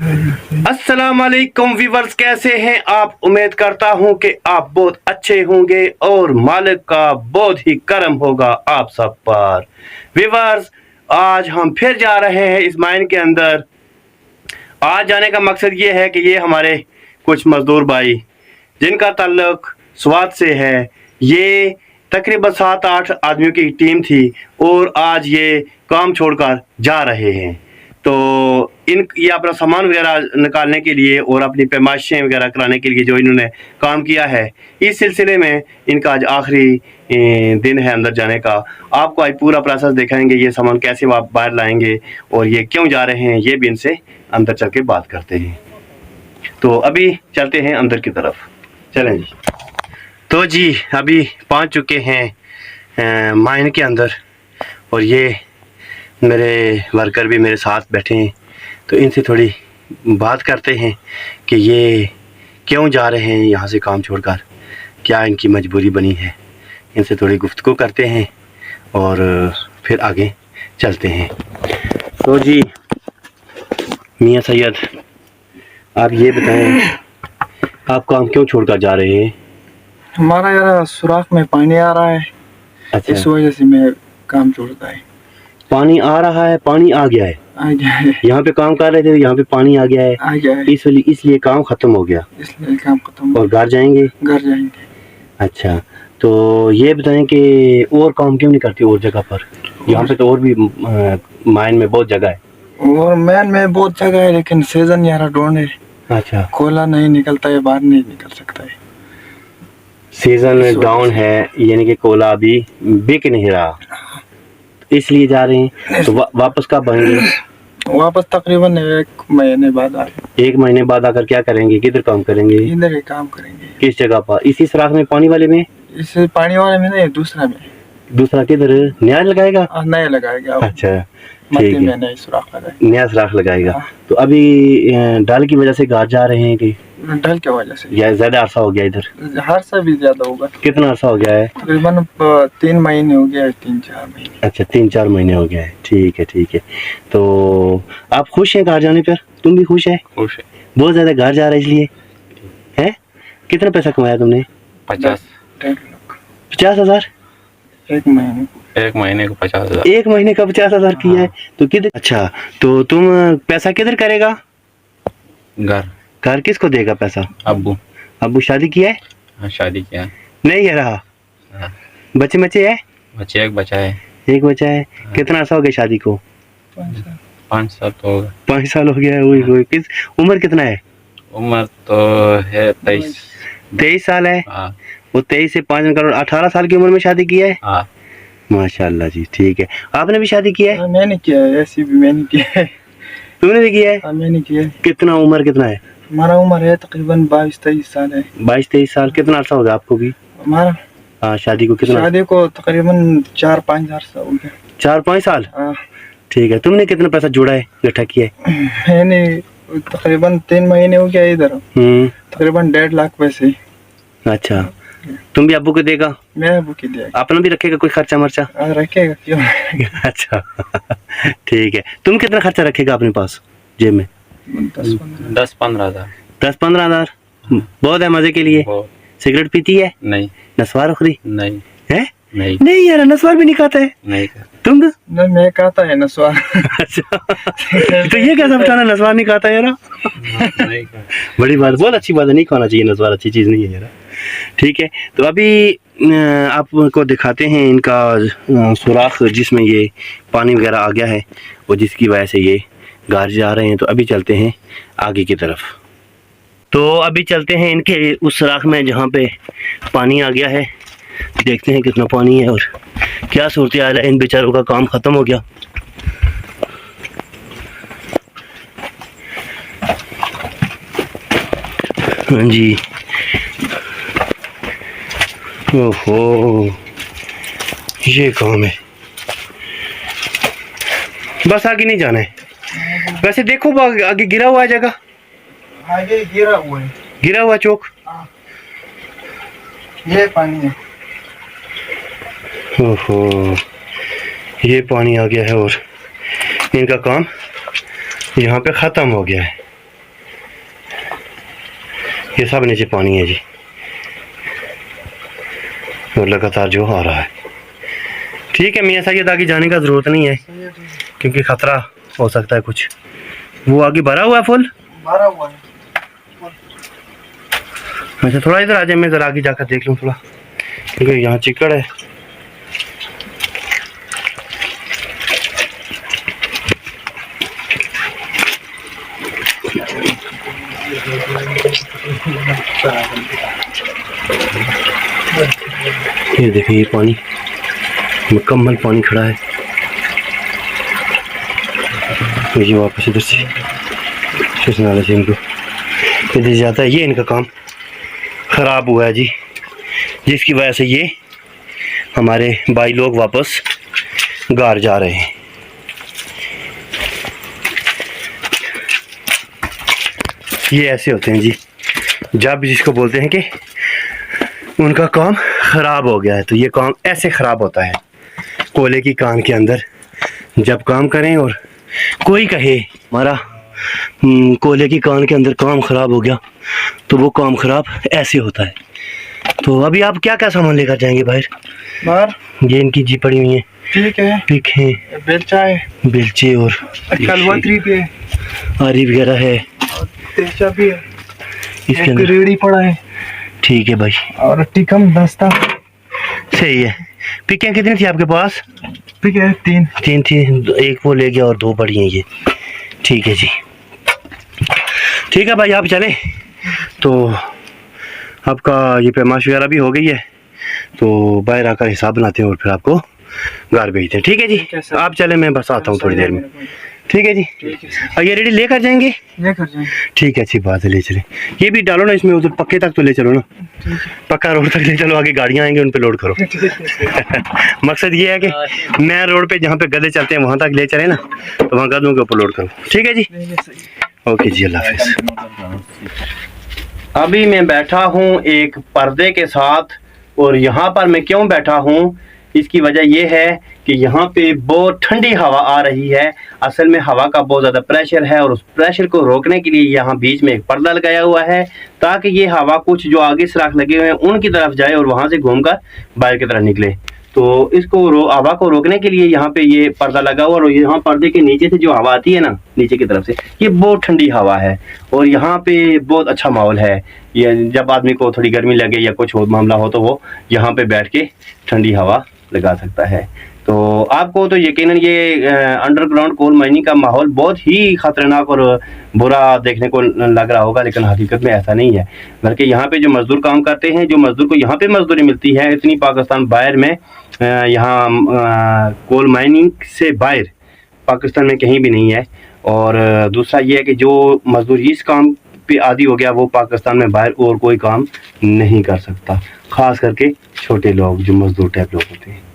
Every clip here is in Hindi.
अस्सलाम वालेकुम व्यूअर्स, कैसे हैं आप। उम्मीद करता हूं कि आप बहुत अच्छे होंगे और मालिक का बहुत ही करम होगा आप सब पर। व्यूअर्स, आज हम फिर जा रहे हैं इस माइन के अंदर। आज जाने का मकसद ये है कि ये हमारे कुछ मजदूर भाई जिनका ताल्लुक स्वात से है, ये तकरीबन 7-8 आदमियों की टीम थी और आज ये काम छोड़कर जा रहे हैं। तो ये अपना सामान वगैरह निकालने के लिए और अपनी पैमाइशें वगैरह कराने के लिए जो इन्होंने काम किया है, इस सिलसिले में इनका आज आखिरी दिन है अंदर जाने का। आपको आज पूरा प्रोसेस दिखाएंगे, ये सामान कैसे आप बाहर लाएंगे और ये क्यों जा रहे हैं, ये भी इनसे अंदर चल के बात करते हैं। तो अभी चलते हैं अंदर की तरफ, चलें जी। तो जी अभी पहुंच चुके हैं माइन के अंदर और ये मेरे वर्कर भी मेरे साथ बैठे हैं, तो इनसे थोड़ी बात करते हैं कि ये क्यों जा रहे हैं यहाँ से काम छोड़कर, क्या इनकी मजबूरी बनी है। इनसे थोड़ी गुफ्तगू करते हैं और फिर आगे चलते हैं। तो जी मियाँ सैयद, आप ये बताएं, आप काम क्यों छोड़कर जा रहे हैं। हमारा यार सुराख में पानी आ रहा है। अच्छा, इस वजह से मैं काम छोड़ता है। पानी आ रहा है, पानी आ गया है, आ गया है, यहाँ पे काम कर रहे थे, यहाँ पे पानी आ गया है, आ गया है, इसलिए काम खत्म हो गया, इसलिए काम खत्म। और घर जाएंगे। घर जाएंगे। अच्छा, तो ये बताएं कि और काम क्यों नहीं करती और जगह पर। यहाँ पे तो और भी माइन में बहुत जगह है। और मैन में बहुत जगह है, लेकिन सीजन यार डाउन है। अच्छा, कोयला नहीं निकलता है, बाहर नहीं निकल सकता है। सीजन डाउन है, यानी कि कोयला अभी बिक नहीं रहा, इसलिए जा रहे हैं। तो वापस कब आएंगे। वापस तकरीबन 1 महीने बाद आए। 1 महीने बाद आकर क्या करेंगे, किधर काम करेंगे। इधर ही काम करेंगे। किस जगह पर, इसी सुराख में, पानी वाले में। इस पानी वाले में नहीं, दूसरा में। दूसरा किधर, नया लगाएगा। नया लगाएगा। अच्छा मध्य ठीक में है, नया सुराख लगाएगा। नया सुराख लगाएगा। हाँ। तो अभी डाल की वजह से घर जा रहे हैं कि ढल की वजह से, या ज्यादा अरसा हो गया इधर। हर से भी ज्यादा होगा। कितना अरसा हो गया है। तकरीबन 3 महीने हो गया है, 3-4 महीने। अच्छा, 3-4 महीने हो गया है। ठीक है ठीक है। तो आप खुश हैं घर जाने पर, तुम भी खुश है। खुश है बहुत ज्यादा घर जा रहा है इसलिए है। कितना पैसा कमाया तुमने। 50,000 एक महीने। 1 महीने को 50,000। 1 महीने का 50,000 किया है। तो किधर, अच्छा तो तुम पैसा किधर करेगा। घर किसको देगा पैसा। अब्बू शादी किया है। हाँ, शादी किया। नहीं है रहा। हाँ। बच्चे है। एक बच्चा है। एक बच्चा है। हाँ। कितना अर्सा हो गया शादी को। 5 साल तो होगा। 5 साल हो गया है। वही किस उम्र कितना है। उम्र तो है 23 साल है। हाँ। वो 23 से 5 करोड़ 18 साल की उम्र में शादी किया है। हाँ। माशाल्लाह जी, ठीक है। आपने भी शादी किया है। मैंने किया है, ऐसी भी मैंने किया है। तुमने भी किया है। मैंने किया है। कितना उम्र कितना है। हमारा उम्र है तकरीबन 22-23 साल है। 22-23 साल। कितना अर्सा होगा आपको भी। हमारा हाँ, शादी को कितना। शादी को तकरीबन 4-5 साल हो गया। 4-5 साल। हाँ। ठीक है। तुमने कितना पैसा जोड़ा है, इकट्ठा किया है। मैंने तकरीबन 3 महीने हो गया इधर। तकरीबन 1.5 लाख पैसे। अच्छा, तुम भी अब्बू को देगा। मैं अब्बू की देगा। अपना भी रखेगा कोई खर्चा मर्चा। रखेगा क्यों। अच्छा ठीक है। तुम कितना खर्चा रखेगा अपने पास जेब में। 10-15 हज़ार। 10-15 हज़ार बहुत है मजे के लिए। सिगरेट पीती है। नहीं। नस्वार उखरी। नहीं है। नहीं नहीं यार, नस्वार भी नहीं खाता है। नहीं। तुम नहीं, मैं खाता है नस्वार। अच्छा तो ये कैसा बताना, नस्वार नहीं खाता यार। नहीं। बड़ी बात, बहुत अच्छी बात है, नहीं खाना चाहिए नस्वार, अच्छी चीज़ नहीं है यार। ठीक है, तो अभी आपको दिखाते हैं इनका सुराख जिसमें ये पानी वगैरह आ गया है और जिसकी वजह से ये घर जा रहे हैं। तो अभी चलते हैं आगे की तरफ। तो अभी चलते हैं इनके उस सुराख में जहाँ पे पानी आ गया है, देखते हैं कितना पानी है और क्या सूरत हाल है। इन बेचारों का काम ख़त्म हो गया। हाँ जी, ओहो ये काम है। बस आगे नहीं जाना है। वैसे देखो आगे गिरा हुआ है जगह। आगे गिरा हुआ है। गिरा हुआ चौक। ये पानी है। ओहो, ये पानी आ गया है और इनका काम यहाँ पे ख़त्म हो गया है। ये सब नीचे पानी है जी, और लगातार जो आ रहा है। ठीक है मियाँ सैयद, आगे जाने का ज़रूरत नहीं है क्योंकि ख़तरा हो सकता है कुछ। वो आगे भरा हुआ है फुल, भरा हुआ है। अच्छा थोड़ा इधर आ जाए, मैं ज़रा आगे जाकर देख लूँ थोड़ा, क्योंकि यहाँ चिकड़ है। ये देखिए ये पानी, मुकम्मल पानी खड़ा है। ये वापस इधर से इस नाले से इनको इधर जाता है। ये इनका काम ख़राब हुआ है जी, जिसकी वजह से ये हमारे भाई लोग वापस घर जा रहे हैं। ये ऐसे होते हैं जी, जब जिसको बोलते हैं कि उनका काम ख़राब हो गया है, तो ये काम ऐसे ख़राब होता है। कोयले की कान के अंदर जब काम करें और कोई कहे हमारा कोयले की कान के अंदर काम ख़राब हो गया, तो वो काम ख़राब ऐसे होता है। तो अभी आप क्या क्या सामान लेकर जाएंगे बाहर? ये इनकी जी पड़ी हुई है, ठीक है, पिक है, बेलचा है, बेलचे और कलवतरी भी है, आरी वगैरह है, तेजा भी है, इसके एक अंदर। रेड़ी पड़ा है। ठीक है भाई, और टिकम दस्ता। सही है। पिकें कितनी थी आपके पास? ठीक है, तीन थी, एक वो ले गया और दो पड़ी हैं ये। ठीक है जी, ठीक है भाई, आप चलें। तो आपका ये पैमाश वगैरह भी हो गई है, तो बाहर आकर हिसाब बनाते हैं और फिर आपको घर भेजते हैं। ठीक है जी, आप चलें, मैं बस आता हूँ थोड़ी देर में। ठीक है जी, और ये रेडी लेकर जाएंगे? लेकर जाएंगे। ठीक है, अच्छी बात है, ले चलें। ये भी डालो ना इसमें, उधर पक्के तक तो ले चलो ना, पक्का रोड तक ले चलो, आगे गाड़ियाँ आएंगी उन पे लोड करो। मकसद ये है कि मैं रोड पे जहाँ पे गधे चलते हैं वहाँ तक ले चले ना, तो वहाँ गधों के ऊपर लोड करो। ठीक है जी, ओके जी, अल्लाह हाफिज़। अभी मैं बैठा हूँ एक पर्दे के साथ, और यहाँ पर मैं क्यों बैठा हूँ, इसकी वजह यह है कि यहाँ पे बहुत ठंडी हवा आ रही है। असल में हवा का बहुत ज़्यादा प्रेशर है, और उस प्रेशर को रोकने के लिए यहाँ बीच में एक पर्दा लगाया हुआ है, ताकि ये हवा कुछ जो आगे सुराख लगे हुए हैं उनकी तरफ जाए और वहाँ से घूमकर बाहर की तरफ निकले। तो इसको हवा को रोकने के लिए यहाँ पे ये पर्दा लगा हुआ, और यहाँ पर्दे के नीचे से जो हवा आती है ना, नीचे की तरफ से, ये बहुत ठंडी हवा है, और यहाँ पे बहुत अच्छा माहौल है। ये जब आदमी को थोड़ी गर्मी लगे या कुछ और मामला हो, तो वो यहाँ पे बैठ के ठंडी हवा लगा सकता है। तो आपको तो यकीनन ये अंडरग्राउंड कोल माइनिंग का माहौल बहुत ही खतरनाक और बुरा देखने को लग रहा होगा, लेकिन हकीकत में ऐसा नहीं है। बल्कि यहाँ पे जो मजदूर काम करते हैं, जो मजदूर को यहाँ पे मजदूरी मिलती है, इतनी पाकिस्तान बाहर में, यहाँ कोल माइनिंग से बाहर पाकिस्तान में कहीं भी नहीं है। और दूसरा ये है कि जो मजदूर इस काम पे आदी हो गया, वो पाकिस्तान में बाहर और कोई काम नहीं कर सकता, ख़ास करके छोटे लोग जो मजदूर टाइप लोग होते हैं।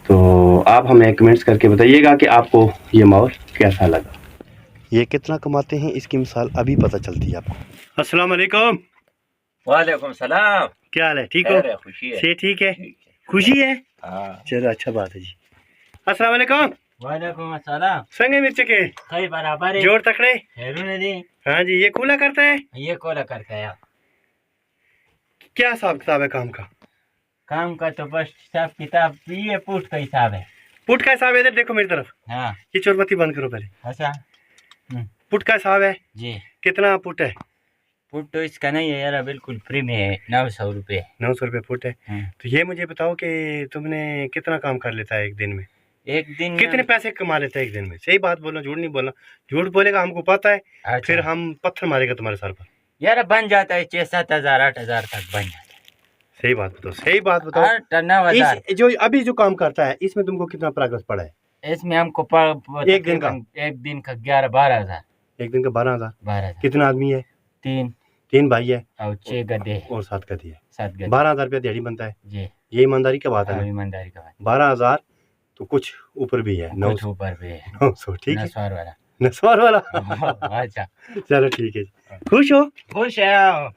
तो आप हमें कमेंट्स करके बताइएगा कि आपको ये माहौल कैसा लगा। ये कितना कमाते हैं इसकी मिसाल अभी पता चलती है आपको। अस्सलाम वालेकुम। वालेकुम सलाम। क्या हाल है, ठीक हो? खुशी है। से ठीक है, खुशी है, हाँ। चलो अच्छा बात है जी। अस्सलाम वालेकुम। वालेकुम सलाम। संगे मिर्च के कई बराबर है। जोड़ तकड़े। हेरू दी। हाँ जी, ये कूला करता है, ये कोला करता है। क्या हिसाब किताब है काम का? काम का तो बस हिसाब किताब ये पुट का हिसाब है। पुट का हिसाब है, इधर देखो मेरी तरफ। हाँ। ये चोरबत्ती बंद करो पहले। अच्छा। पुट का हिसाब है जी। कितना पुट है? पुट तो इसका नहीं है यार, बिल्कुल फ्री में है, 900 रुपये। 900 रुपये फुट है। तो ये मुझे बताओ कि तुमने कितना काम कर लेता है एक दिन में? एक दिन कितने पैसे कमा लेता है एक दिन में? सही बात बोलना, झूठ नहीं बोलना। झूठ बोलेगा हमको पता है। अच्छा। फिर हम पत्थर मारेगा तुम्हारे सर पर। यार बन जाता है 6-7 हज़ार 8 हज़ार तक बन जाता है। सही बात बताओ, सही बात बताओ। 8-9 हज़ार। जो अभी जो काम करता है इसमें तुमको कितना प्रोग्रेस पड़ा है? इसमें हमको एक दिन का 11-12 हज़ार। एक दिन का 12,000। 12,000। कितना आदमी है? 3 भाई है और 6 गधे और 7 गधे है। 7 गधे। 12,000 रुपया दिहाड़ी बनता है जी। ये ईमानदारी का बात है ना? ईमानदारी का बात। 12,000 तो कुछ ऊपर भी है, 900 ऊपर भी है। 900 ठीक है, नस्वार वाला। नस्वार वाला। अच्छा चलो ठीक है, खुश हो? खुश है,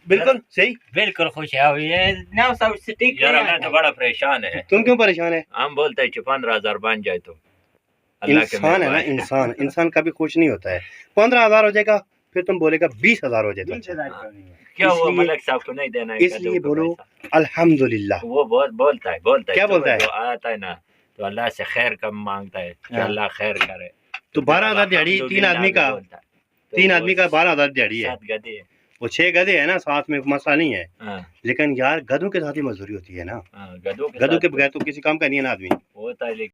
बिल्कुल सही, बिल्कुल खुश है। ये 900 से ठीक यार मैं तो बड़ा परेशान है। तुम क्यों परेशान है? हम बोलते हैं 15,000 बन जाए तो अल्लाह के इंसान है ना, मेहरबान। इंसान कभी खुश नहीं होता है। 15,000 हो जाएगा फिर तुम बोलेगा 20,000 हो जाए तो 20,000 क्यों नहीं है? क्यों वो इसलिए- मलक साहब को नहीं देना है इसलिए गधों को बोलो पैसा? अल्हम्दुलिल्लाह। वो बहुत बोलता है क्या बोलता है? जो आता है ना तो अल्लाह से खैर कम मांगता है कि हाँ। अल्लाह खैर करे। तो 12,000 दिहाड़ी तीन आदमी का, तीन आदमी का 12,000 दिहाड़ी है। 7 गधे हैं। वो 6 गधे है ना, साथ में मसला नहीं है, हाँ, लेकिन यार गधों के साथ ही मजदूरी होती है ना, हाँ, गधों गधों के साथ बगैर तो किसी काम का नहीं है ना आदमी। होता है लेकिन